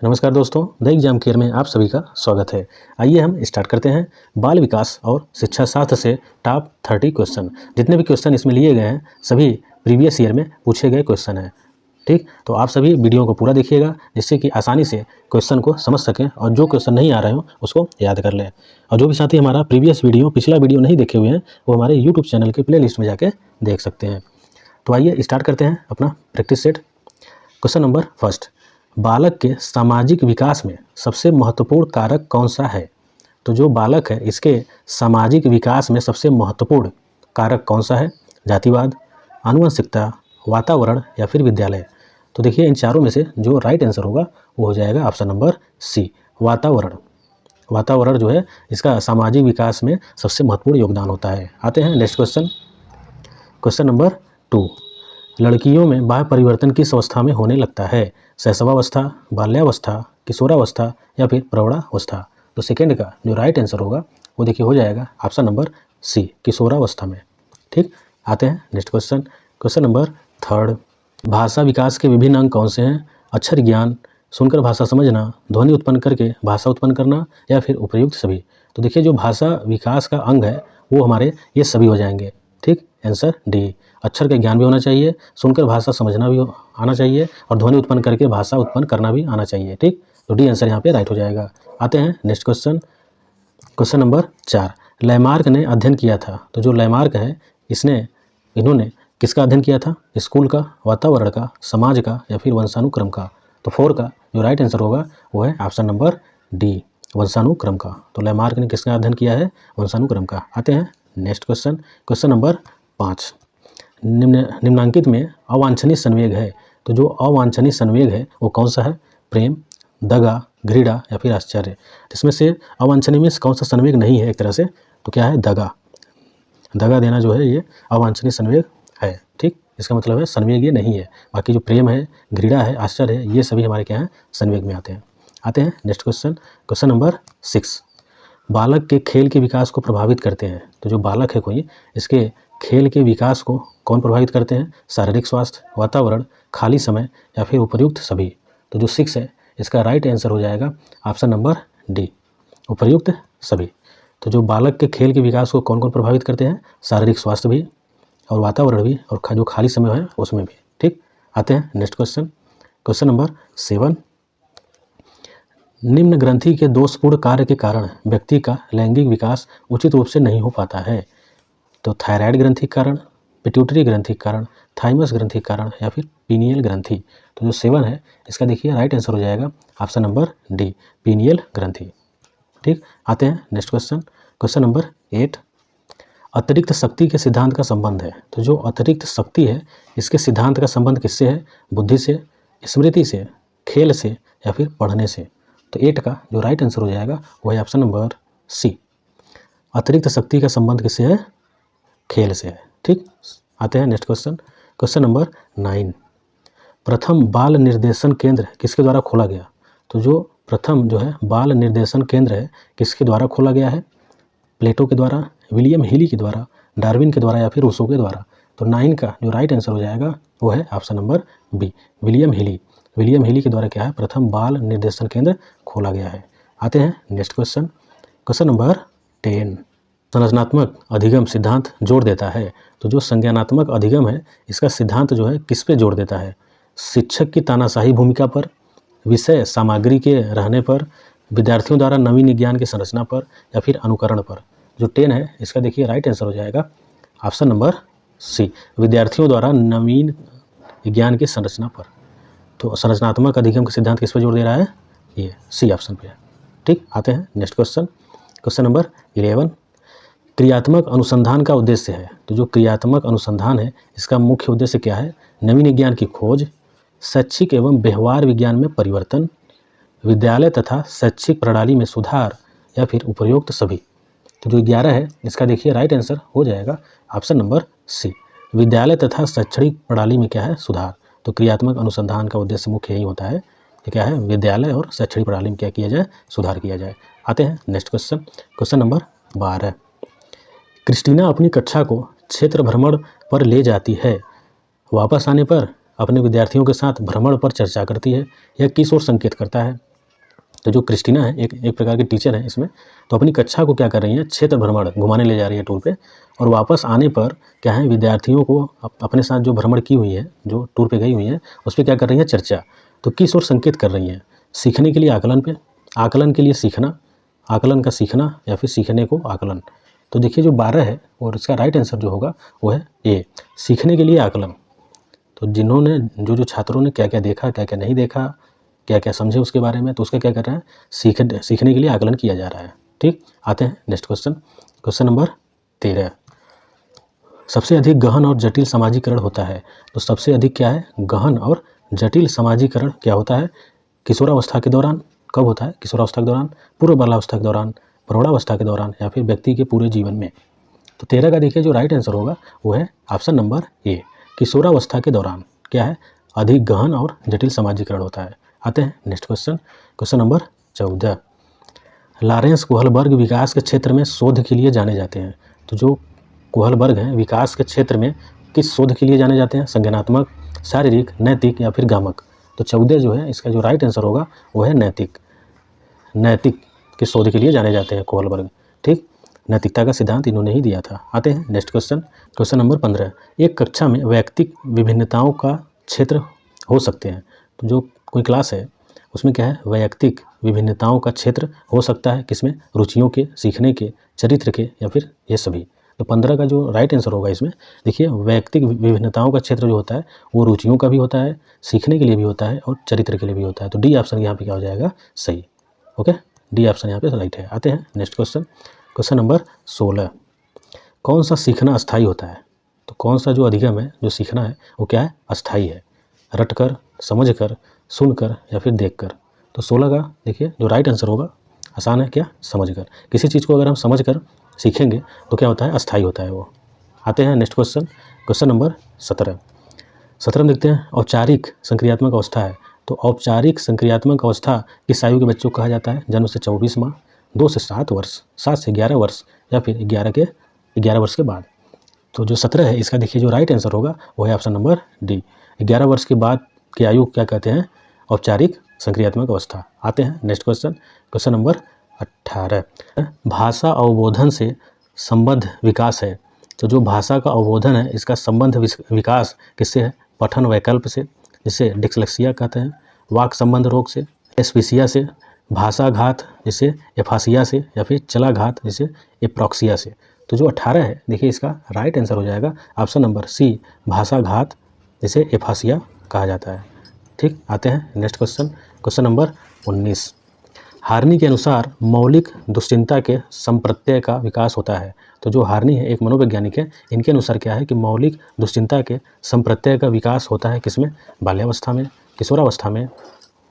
नमस्कार दोस्तों, the exam care में आप सभी का स्वागत है। आइए हम स्टार्ट करते हैं बाल विकास और शिक्षा शास्त्र से टॉप 30 क्वेश्चन। जितने भी क्वेश्चन इसमें लिए गए हैं सभी प्रीवियस ईयर में पूछे गए क्वेश्चन हैं। ठीक, तो आप सभी वीडियो को पूरा देखिएगा जिससे कि आसानी से क्वेश्चन को समझ सकें और जो क्वेश्चन नहीं आ रहे हो उसको याद कर लें। और जो भी साथी हमारा पिछला वीडियो नहीं देखे हुए हैं वो हमारे यूट्यूब चैनल के प्ले लिस्ट में जाके देख सकते हैं। तो आइए स्टार्ट करते हैं अपना practice set. Question number first, बालक के सामाजिक विकास में सबसे महत्वपूर्ण कारक कौन सा है? तो जो बालक है इसके सामाजिक विकास में सबसे महत्वपूर्ण कारक कौन सा है? जातिवाद, आनुवंशिकता, वातावरण या फिर विद्यालय। तो देखिए इन चारों में से जो राइट आंसर होगा वो हो जाएगा ऑप्शन नंबर सी, वातावरण। वातावरण जो है इसका सामाजिक विकास में सबसे महत्वपूर्ण योगदान होता है। आते हैं नेक्स्ट क्वेश्चन। क्वेश्चन नंबर 2, लड़कियों में बाह्य परिवर्तन किस अवस्था में होने लगता है? शैशवावस्था, बाल्यावस्था, किशोरावस्था या फिर प्रौढ़ावस्था। तो सेकंड का जो राइट आंसर होगा वो देखिए हो जाएगा ऑप्शन नंबर सी, किशोरावस्था में। ठीक, आते हैं नेक्स्ट क्वेश्चन। क्वेश्चन नंबर 3, भाषा विकास के विभिन्न अंग कौन से हैं? अक्षर ज्ञान, सुनकर भाषा समझना, ध्वनि उत्पन्न करके भाषा उत्पन्न करना या फिर उपर्युक्त सभी। तो देखिए जो भाषा विकास का अंग है वो हमारे ये सभी हो जाएंगे। ठीक, आंसर डी। अक्षर का ज्ञान भी होना चाहिए, सुनकर भाषा समझना भी आना चाहिए और ध्वनि उत्पन्न करके भाषा उत्पन्न करना भी आना चाहिए। ठीक, तो डी आंसर यहाँ पे राइट हो जाएगा। आते हैं next question. Question number 4, Lamarck ने अध्ययन किया था। तो जो लैमार्क है इन्होंने किसका अध्ययन किया था? स्कूल का, वातावरण का, समाज का या फिर वंशानुक्रम का। तो 4 का जो राइट आंसर होगा वो है ऑप्शन नंबर डी, वंशानुक्रम का। तो लैमार्क ने किसका अध्ययन किया है? वंशानुक्रम का। आते हैं नेक्स्ट क्वेश्चन। क्वेश्चन नंबर 5, निम्नांकित में अवांछनीय संवेग है। तो जो अवांछनीय संवेग है वो कौन सा है? प्रेम, दगा, घृणा या फिर आश्चर्य। इसमें से अवांछनीय में कौन सा संवेग नहीं है एक तरह से? तो क्या है? दगा। दगा देना जो है ये अवांछनीय संवेग है। ठीक, इसका मतलब है संवेग ये नहीं है। बाकी जो प्रेम है, घृणा है, आश्चर्य है, ये सभी हमारे क्या हैं? संवेग में आते हैं। आते हैं नेक्स्ट क्वेश्चन। क्वेश्चन नंबर 6, बालक के खेल के विकास को प्रभावित करते हैं। तो जो बालक है कोई, इसके खेल के विकास को कौन प्रभावित करते हैं? शारीरिक स्वास्थ्य, वातावरण, खाली समय या फिर उपर्युक्त सभी। तो जो 6 है इसका राइट आंसर हो जाएगा ऑप्शन नंबर डी, उपर्युक्त सभी। तो जो बालक के खेल के विकास को कौन कौन प्रभावित करते हैं? शारीरिक स्वास्थ्य भी और वातावरण भी और जो खाली समय है उसमें भी। ठीक, आते हैं नेक्स्ट क्वेश्चन। क्वेश्चन नंबर 7, निम्न ग्रंथि के दोषपूर्ण कार्य के कारण व्यक्ति का लैंगिक विकास उचित रूप से नहीं हो पाता है। तो थायराइड ग्रंथि के कारण, पिट्यूटरी ग्रंथि के कारण, थाइमस ग्रंथि के कारण या फिर पीनियल ग्रंथि। तो जो 7 है इसका देखिए राइट आंसर हो जाएगा ऑप्शन नंबर डी, पीनियल ग्रंथि। ठीक, आते हैं नेक्स्ट क्वेश्चन। क्वेश्चन नंबर 8, अतिरिक्त शक्ति के सिद्धांत का संबंध है। तो जो अतिरिक्त शक्ति है इसके सिद्धांत का संबंध किससे है? बुद्धि से, स्मृति से, खेल से या फिर पढ़ने से। तो 8 का जो राइट आंसर हो जाएगा वो है ऑप्शन नंबर सी, अतिरिक्त शक्ति का संबंध किससे है? खेल से है। ठीक, आते हैं नेक्स्ट क्वेश्चन। क्वेश्चन नंबर 9, प्रथम बाल निर्देशन केंद्र किसके द्वारा खोला गया? तो जो प्रथम जो है बाल निर्देशन केंद्र है किसके द्वारा खोला गया है? प्लेटो के द्वारा, विलियम हिली के द्वारा, डार्विन के द्वारा या फिर रूसो के द्वारा। तो 9 का जो राइट आंसर हो जाएगा वो है ऑप्शन नंबर बी, विलियम हिली। विलियम हिली के द्वारा क्या है? प्रथम बाल निर्देशन केंद्र खोला गया है। आते हैं नेक्स्ट क्वेश्चन। क्वेश्चन नंबर 10, संरचनात्मक अधिगम सिद्धांत जोर देता है। तो जो संज्ञानात्मक अधिगम है इसका सिद्धांत जो है किस पे जोर देता है? शिक्षक की तानाशाही भूमिका पर, विषय सामग्री के रहने पर, विद्यार्थियों द्वारा नवीन ज्ञान की संरचना पर या फिर अनुकरण पर। जो 10 है इसका देखिए राइट आंसर हो जाएगा ऑप्शन नंबर सी, विद्यार्थियों द्वारा नवीन ज्ञान की संरचना पर। तो संरचनात्मक अधिगम का सिद्धांत किस पर जोर दे रहा है? ये सी ऑप्शन पे है। ठीक, आते हैं नेक्स्ट क्वेश्चन। क्वेश्चन नंबर 11, क्रियात्मक अनुसंधान का उद्देश्य है। तो जो क्रियात्मक अनुसंधान है इसका मुख्य उद्देश्य क्या है? नवीन ज्ञान की खोज, शैक्षिक एवं व्यवहार विज्ञान में परिवर्तन, विद्यालय तथा शैक्षिक प्रणाली में सुधार या फिर उपयुक्त सभी। तो जो 11 है इसका देखिए राइट आंसर हो जाएगा ऑप्शन नंबर सी, विद्यालय तथा शैक्षणिक प्रणाली में क्या है? सुधार। तो क्रियात्मक अनुसंधान का उद्देश्य मुख्य यही होता है कि क्या है? विद्यालय और शैक्षणिक प्रणाली में क्या किया जाए? सुधार किया जाए। आते हैं next question. Question number 12, Christina अपनी कक्षा को क्षेत्र भ्रमण पर ले जाती है। वापस आने पर अपने विद्यार्थियों के साथ भ्रमण पर चर्चा करती है। यह किस ओर संकेत करता है? तो जो क्रिस्टीना है एक प्रकार की टीचर है इसमें, तो अपनी कक्षा को क्या कर रही हैं, क्षेत्र भ्रमण घुमाने ले जा रही है टूर पे। और वापस आने पर क्या है, विद्यार्थियों को अपने साथ जो भ्रमण की हुई है, जो टूर पे गई हुई हैं, उस पर क्या कर रही हैं, चर्चा। तो किस ओर संकेत कर रही हैं, सीखने के लिए आकलन पे, आकलन के लिए सीखना, आकलन का सीखना, या फिर सीखने को आकलन। तो देखिए जो 12 है और इसका राइट आंसर जो होगा वो है ए, सीखने के लिए आकलन। तो जिन्होंने जो छात्रों ने क्या क्या देखा, क्या क्या नहीं देखा, क्या क्या समझे उसके बारे में, तो उसका क्या कर रहा है, सीखने के लिए आकलन किया जा रहा है। ठीक, आते हैं नेक्स्ट क्वेश्चन, क्वेश्चन नंबर 13। सबसे अधिक गहन और जटिल समाजीकरण होता है। तो सबसे अधिक क्या है, गहन और जटिल समाजीकरण क्या होता है, किशोरावस्था के दौरान। कब होता है, किशोरावस्था के दौरान, पूर्व बालावस्था के दौरान, प्रौढ़ावस्था के दौरान, या फिर व्यक्ति के पूरे जीवन में। तो 13 का देखिए जो राइट आंसर होगा वो है ऑप्शन नंबर ए, किशोरावस्था के दौरान क्या है, अधिक गहन और जटिल समाजीकरण होता है। आते हैं next question, question number 14। Lawrence Kohlberg विकास के क्षेत्र में शोध के लिए जाने जाते हैं। तो जो कुहलबर्ग हैं विकास के क्षेत्र में किस शोध के लिए जाने जाते हैं, संज्ञानात्मक, शारीरिक, नैतिक या फिर गामक। तो 14 जो है इसका जो राइट आंसर होगा वो है नैतिक, नैतिक के शोध के लिए जाने जाते हैं कुहलबर्ग। ठीक, नैतिकता का सिद्धांत इन्होंने ही दिया था। आते हैं नेक्स्ट क्वेश्चन, क्वेश्चन नंबर 15। एक कक्षा में वैयक्तिक विभिन्नताओं का क्षेत्र हो सकते हैं। तो जो कोई क्लास है उसमें क्या है, वैयक्तिक विभिन्नताओं का क्षेत्र हो सकता है, किसमें, रुचियों के, सीखने के, चरित्र के, या फिर ये सभी। तो 15 का जो राइट आंसर होगा इसमें देखिए, वैयक्तिक विभिन्नताओं का क्षेत्र जो होता है वो रुचियों का भी होता है, सीखने के लिए भी होता है और चरित्र के लिए भी होता है। तो डी ऑप्शन यहाँ पे क्या हो जाएगा, सही। ओके, डी ऑप्शन यहाँ पे राइट है। आते हैं नेक्स्ट क्वेश्चन, क्वेश्चन नंबर 16। कौन सा सीखना अस्थाई होता है। तो कौन सा जो अधिगम है, जो सीखना है वो क्या है, अस्थाई है, रटकर, समझकर, सुनकर या फिर देखकर। तो 16 का देखिए जो राइट आंसर होगा, आसान है क्या, समझकर। किसी चीज़ को अगर हम समझकर सीखेंगे तो क्या होता है, अस्थाई होता है वो। आते हैं नेक्स्ट क्वेश्चन, क्वेश्चन नंबर 17। 17 में देखते हैं औपचारिक संक्रियात्मक अवस्था है। तो औपचारिक संक्रियात्मक अवस्था किस आयु के बच्चों को कहा जाता है, जन्म से 24 माह, 2 से 7 वर्ष, 7 से 11 वर्ष, या फिर 11 वर्ष के बाद। तो जो 17 है इसका देखिए जो राइट आंसर होगा वो है ऑप्शन नंबर डी, 11 वर्ष के बाद की आयु क्या कहते हैं, औपचारिक संक्रियात्मक अवस्था। आते हैं नेक्स्ट क्वेश्चन, क्वेश्चन नंबर 18। भाषा अवबोधन से संबद्ध विकास है। तो जो भाषा का अवबोधन है इसका संबंध विकास किससे है, पठन वैकल्प से, जिसे डिस्लेक्सिया कहते हैं, वाक संबंध रोग से, एस्फिसिया से, भाषाघात जिसे एफासिया से, या फिर चलाघात जिसे एप्रॉक्सिया से। तो जो 18 है देखिए इसका राइट आंसर हो जाएगा ऑप्शन नंबर सी, भाषाघात जिसे एफासिया कहा जाता है। ठीक, आते हैं next question, question number 19। Harni के अनुसार मौलिक दुश्चिंता के संप्रत्यय का विकास होता है। तो जो हार्नी है एक मनोवैज्ञानिक है, इनके अनुसार क्या है कि मौलिक दुश्चिंता के संप्रत्यय का विकास होता है किसमें, बाल्यावस्था में, किशोरावस्था में,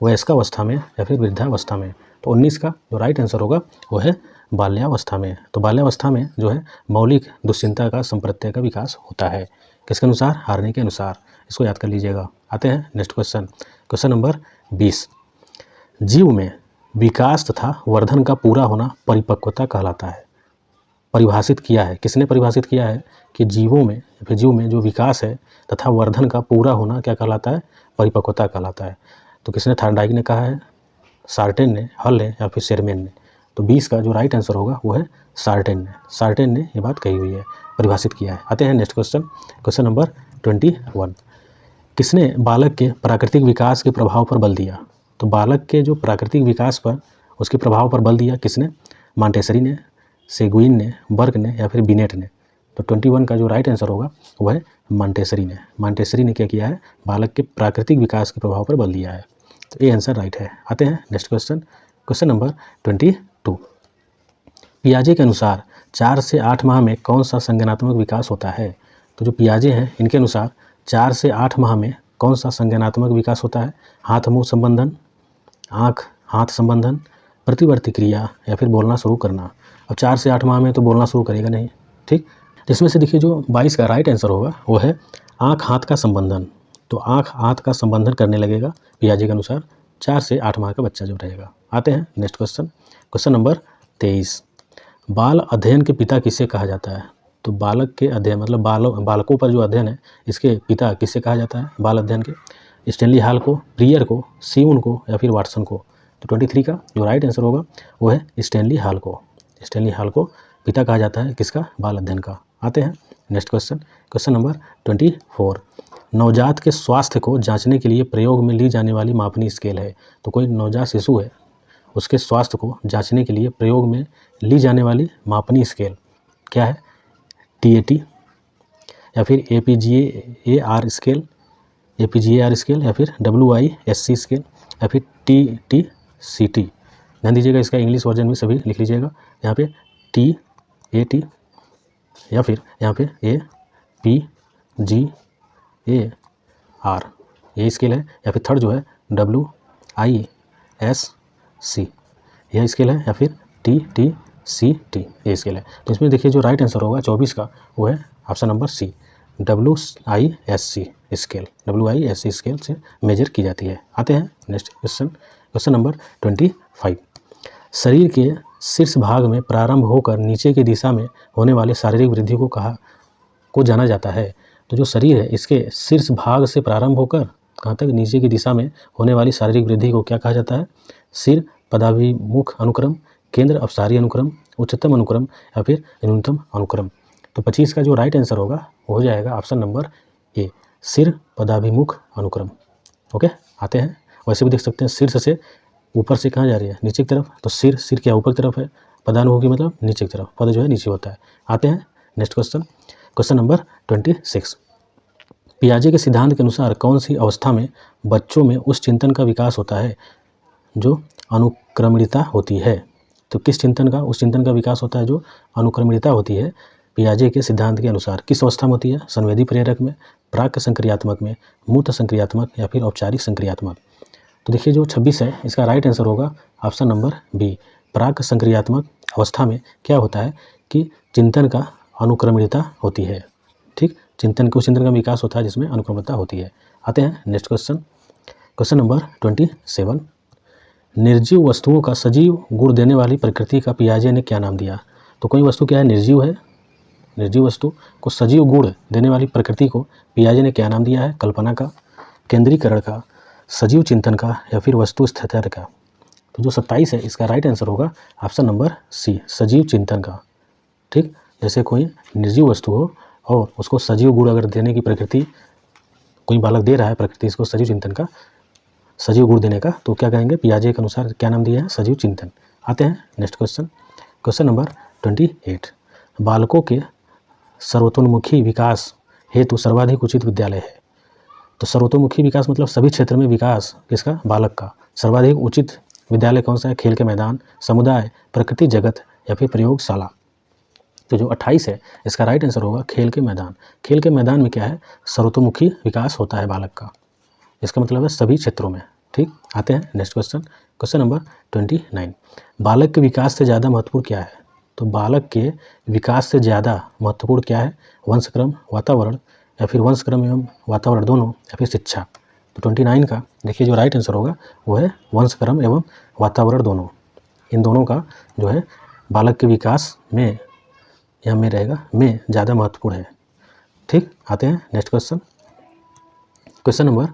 वयस्कावस्था में, या फिर वृद्धावस्था में। तो 19 का जो राइट आंसर होगा वो है बाल्यावस्था में। तो बाल्यावस्था में जो है मौलिक दुश्चिंता का संप्रत्यय का विकास होता है, किसके अनुसार, हार्नी के अनुसार। इसको याद कर लीजिएगा। आते हैं नेक्स्ट क्वेश्चन, क्वेश्चन नंबर 20। जीव में विकास तथा वर्धन का पूरा होना परिपक्वता कहलाता है। परिभाषित किया है, किसने परिभाषित किया है कि जीवों में, फिर जीव में जो विकास है तथा वर्धन का पूरा होना क्या कहलाता है, परिपक्वता कहलाता है। तो किसने, थार्नडाइक ने कहा है, सार्टेन ने, हल ने, या फिर शेरमैन ने। तो 20 का जो राइट आंसर होगा वो है सार्टेन ने ये बात कही हुई है, परिभाषित किया है। आते हैं नेक्स्ट क्वेश्चन, क्वेश्चन नंबर 21। किसने बालक के प्राकृतिक विकास के प्रभाव पर बल दिया। तो बालक के जो प्राकृतिक विकास पर, उसके प्रभाव पर बल दिया किसने, मॉन्टेसरी ने, सेगुइन ने, बर्क ने, या फिर बिनेट ने। तो 21 का जो राइट आंसर होगा वह है मॉन्टेसरी ने। मॉन्टेसरी ने क्या किया है, बालक के प्राकृतिक विकास के प्रभाव पर बल दिया है। तो ये आंसर राइट है। आते हैं नेक्स्ट क्वेश्चन, क्वेश्चन नंबर 22। पियाजे के अनुसार 4 से 8 माह में कौन सा संज्ञानात्मक विकास होता है। तो जो पियाजे हैं इनके अनुसार 4 से 8 माह में कौन सा संज्ञानात्मक विकास होता है, हाथ मुंह संबंधन, आँख हाथ संबंधन, प्रतिवर्ती क्रिया, या फिर बोलना शुरू करना। अब 4 से 8 माह में तो बोलना शुरू करेगा नहीं। ठीक, जिसमें से देखिए जो 22 का राइट आंसर होगा वो है आँख हाथ का संबंधन। तो आँख हाथ का संबंधन करने लगेगा पियाजे के अनुसार 4 से 8 माह का बच्चा जो रहेगा। आते हैं नेक्स्ट क्वेश्चन, क्वेश्चन नंबर 23। बाल अध्ययन के पिता किसे कहा जाता है। तो बालक के अध्ययन मतलब बालकों पर जो अध्ययन है इसके पिता किसे कहा जाता है, बाल अध्ययन के, स्टेनली हॉल को, प्रियर को, सीउन को, या फिर वाटसन को। तो 23 का जो राइट आंसर होगा वो है स्टैनली हॉल को। स्टैनली हॉल को पिता कहा जाता है किसका? बाल अध्ययन का। आते हैं नेक्स्ट क्वेश्चन, क्वेश्चन नंबर 24। नवजात के स्वास्थ्य को जांचने के लिए प्रयोग में ली जाने वाली मापनी स्केल है। तो कोई नवजात शिशु है, उसके स्वास्थ्य को जांचने के लिए प्रयोग में ली जाने वाली मापनी स्केल क्या है? TAT या फिर APGAR स्केल, APGAR स्केल या फिर WISC स्केल या फिर TTCT। ध्यान दीजिएगा, इसका इंग्लिश वर्जन भी सभी लिख लीजिएगा। यहाँ पे TAT या फिर यहाँ पे APGAR ये स्केल है, या फिर थर्ड जो है WISC यह स्केल है, या फिर TTCT ये स्केल है। तो इसमें देखिए जो राइट आंसर होगा 24 का वो है option number C, WISC scale. WISC scale से मेजर की जाती है। आते हैं नेक्स्ट क्वेश्चन, क्वेश्चन नंबर 25। शरीर के शीर्ष भाग में प्रारंभ होकर नीचे की दिशा में होने वाले शारीरिक वृद्धि को जाना जाता है। तो जो शरीर है इसके शीर्ष भाग से प्रारंभ होकर कहाँ तक? नीचे की दिशा में होने वाली शारीरिक वृद्धि को क्या कहा जाता है? सिर पदाभिमुख अनुक्रम, केंद्र अपसारी अनुक्रम, उच्चतम अनुक्रम या फिर न्यूनतम अनुक्रम। तो 25 का जो राइट आंसर होगा वो हो जाएगा ऑप्शन नंबर A, सिर पदाभिमुख अनुक्रम। ओके, आते हैं। वैसे भी देख सकते हैं शीर्ष से ऊपर से कहाँ जा रही है? नीचे की तरफ। तो सिर क्या ऊपर की तरफ है? पदानुमुखी मतलब नीचे की तरफ, पद जो है नीचे होता है। आते हैं नेक्स्ट क्वेश्चन, क्वेश्चन नंबर 26। पियाजे के सिद्धांत के अनुसार कौन सी अवस्था में बच्चों में उस चिंतन का विकास होता है जो अनुक्रमणिता होती है? तो किस चिंतन का? उस चिंतन का विकास होता है जो अनुक्रमणिता होती है। पियाजे के सिद्धांत के अनुसार किस अवस्था में होती है? संवेदी प्रेरक में, प्राक संक्रियात्मक में, मूर्त संक्रियात्मक या फिर औपचारिक संक्रियात्मक। तो देखिए जो 26 है इसका राइट आंसर होगा ऑप्शन नंबर B, प्राक संक्रियात्मक अवस्था में क्या होता है कि चिंतन का अनुक्रमणिता होती है। ठीक, चिंतन का विकास होता है जिसमें अनुक्रमणिता होती है। आते हैं नेक्स्ट क्वेश्चन, क्वेश्चन नंबर 27। निर्जीव वस्तुओं का सजीव गुण देने वाली प्रकृति का पियाजे ने क्या नाम दिया? तो कोई वस्तु क्या है? निर्जीव है। निर्जीव वस्तु को सजीव गुण देने वाली प्रकृति को पियाजे ने क्या नाम दिया है? कल्पना का, केंद्रीकरण का, सजीव चिंतन का या फिर वस्तु स्थिर का। तो जो 27 है इसका राइट आंसर होगा ऑप्शन नंबर C, सजीव चिंतन का। ठीक, जैसे कोई निर्जीव वस्तु हो और उसको सजीव गुण अगर देने की प्रकृति, कोई बालक दे रहा है प्रकृति इसको सजीव चिंतन का, सजीव गुण देने का, तो क्या कहेंगे? पियाजे के अनुसार क्या नाम दिया है? सजीव चिंतन। आते हैं नेक्स्ट क्वेश्चन, क्वेश्चन नंबर 28। बालकों के सर्वतोन्मुखी विकास हेतु सर्वाधिक उचित विद्यालय है। तो सर्वतोन्मुखी विकास मतलब सभी क्षेत्र में विकास किसका? बालक का। सर्वाधिक उचित विद्यालय कौन सा है? खेल के मैदान, समुदाय, प्रकृति जगत या फिर प्रयोगशाला। तो जो 28 है इसका राइट आंसर होगा खेल के मैदान। खेल के मैदान में क्या है? सर्वतोन्मुखी विकास होता है बालक का। इसका मतलब है सभी क्षेत्रों में। ठीक, आते हैं नेक्स्ट क्वेश्चन, क्वेश्चन नंबर 29। बालक के विकास से ज़्यादा महत्वपूर्ण क्या है? तो बालक के विकास से ज़्यादा महत्वपूर्ण क्या है? वंशक्रम, वातावरण या फिर वंशक्रम एवं वातावरण दोनों या फिर शिक्षा। तो 29 का देखिए जो राइट आंसर होगा वो है वंशक्रम एवं वातावरण दोनों। इन दोनों का जो है बालक के विकास में यह में रहेगा में ज़्यादा महत्वपूर्ण है। ठीक, आते हैं नेक्स्ट क्वेश्चन, क्वेश्चन नंबर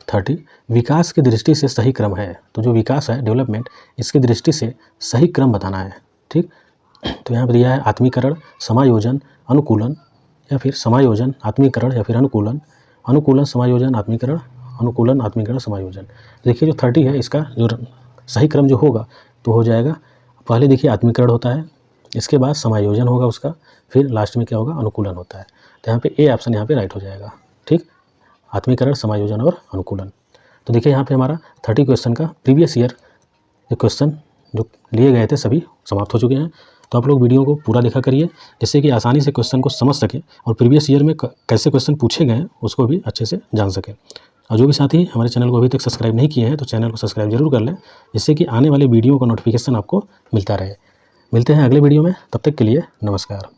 30। विकास की दृष्टि से सही क्रम है। तो जो विकास है डेवलपमेंट, इसकी दृष्टि से सही क्रम बताना है। ठीक, तो यहाँ पर दिया है आत्मीकरण, समायोजन, अनुकूलन या फिर समायोजन, आत्मीकरण या फिर अनुकूलन, अनुकूलन, समायोजन, आत्मीकरण, अनुकूलन, आत्मीकरण, समायोजन। देखिए जो 30 है इसका जो सही क्रम जो होगा तो हो जाएगा, पहले देखिए आत्मीकरण होता है, इसके बाद समायोजन होगा उसका, फिर लास्ट में क्या होगा? अनुकूलन होता है। तो यहाँ पे A ऑप्शन यहाँ पे राइट हो जाएगा। ठीक, आत्मीकरण, समायोजन और अनुकूलन। तो देखिए यहाँ पे हमारा 30 क्वेश्चन का प्रीवियस ईयर के क्वेश्चन जो लिए गए थे सभी समाप्त हो चुके हैं। तो आप लोग वीडियो को पूरा देखा करिए जिससे कि आसानी से क्वेश्चन को समझ सकें और प्रीवियस ईयर में कैसे क्वेश्चन पूछे गए हैं उसको भी अच्छे से जान सकें। और जो भी साथी हमारे चैनल को अभी तक सब्सक्राइब नहीं किए हैं तो चैनल को सब्सक्राइब जरूर कर लें जिससे कि आने वाले वीडियो का नोटिफिकेशन आपको मिलता रहे। मिलते हैं अगले वीडियो में, तब तक के लिए नमस्कार।